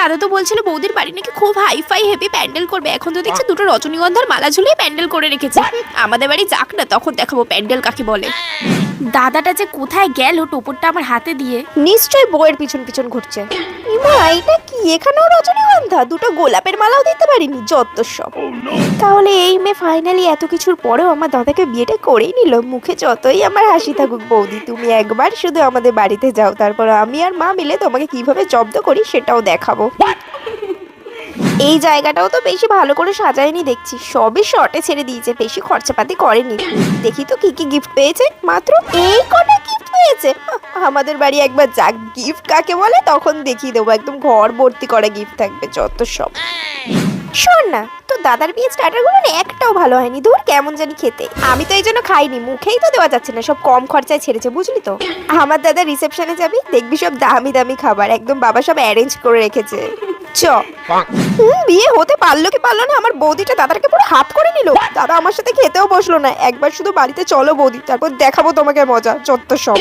দাদা তো বলছিল বৌদির বাড়ি নাকি খুব হাইফাই হেভি প্যান্ডেল করবে। এখন তো দেখছি দুটো রজনীগন্ধার মালা ঝুলিয়ে প্যান্ডেল করে রেখেছে। আমাদের বাড়ি যাক না, তখন দেখাবো প্যান্ডেল কাকে বলে। দাদাটা যে কোথায় গেল টোপরটা আমার হাতে দিয়ে? নিশ্চয়ই বউয়ের পিছন পিছন ঘুরছে। ইমা এটা কি, এখানেও রজনীগন্ধা? দুটো গোলাপের মালাও দিতে পারিনি, যত সব। তাহলে এই মেয়ে ফাইনালি এত কিছুর পরেও আমার দাদাকে বিয়েটা করেই নিল। মুখে যতই আমার হাসি থাকুক, বৌদি তুমি একবার শুধু আমাদের বাড়িতে যাও, তারপর আমি আর মা মিলে তোমাকে কিভাবে জব্দ করি সেটাও দেখাবো। এই জায়গাটাও তো বেশি ভালো করে সাজায়নি দেখছি, সবই শর্টে ছেড়ে দিয়েছে, বেশি খরচাপাতি করেনি। দেখি তো কি কি গিফট পেয়েছে। মাত্র এই কটা গিফট পেয়েছে? আমাদের বাড়ি একবার যাক, গিফট কাকে বলে তখন দেখিয়ে দেবো। একদম ঘর ভর্তি করা গিফট থাকবে, যত সব। শোন না, তো দাদার বিয়ে স্টার্টারগুলো না একটাও ভালো হয়নি, ধুর কেমন জানি খেতে। আমি তো এই জন্য খাইনি, মুখেই তো দেওয়া যাচ্ছে না, সব কম খরচায় ছেড়েছে বুঝলি তো। আমার দাদা রিসেপশনে যাবি, দেখবি সব দামি দামি খাবার, একদম বাবা সব অ্যারেঞ্জ করে রেখেছে। চ। বিয়ে হতে পারলো কি পারলো না, আমার বৌদিটা দাদাকে পুরো হাত করে নিল। দাদা আমার সাথে খেতেও বসলো না, একবার শুধু বাড়িতে চলো বৌদি, তারপর দেখাবো তোমাকে মজা, যত সব।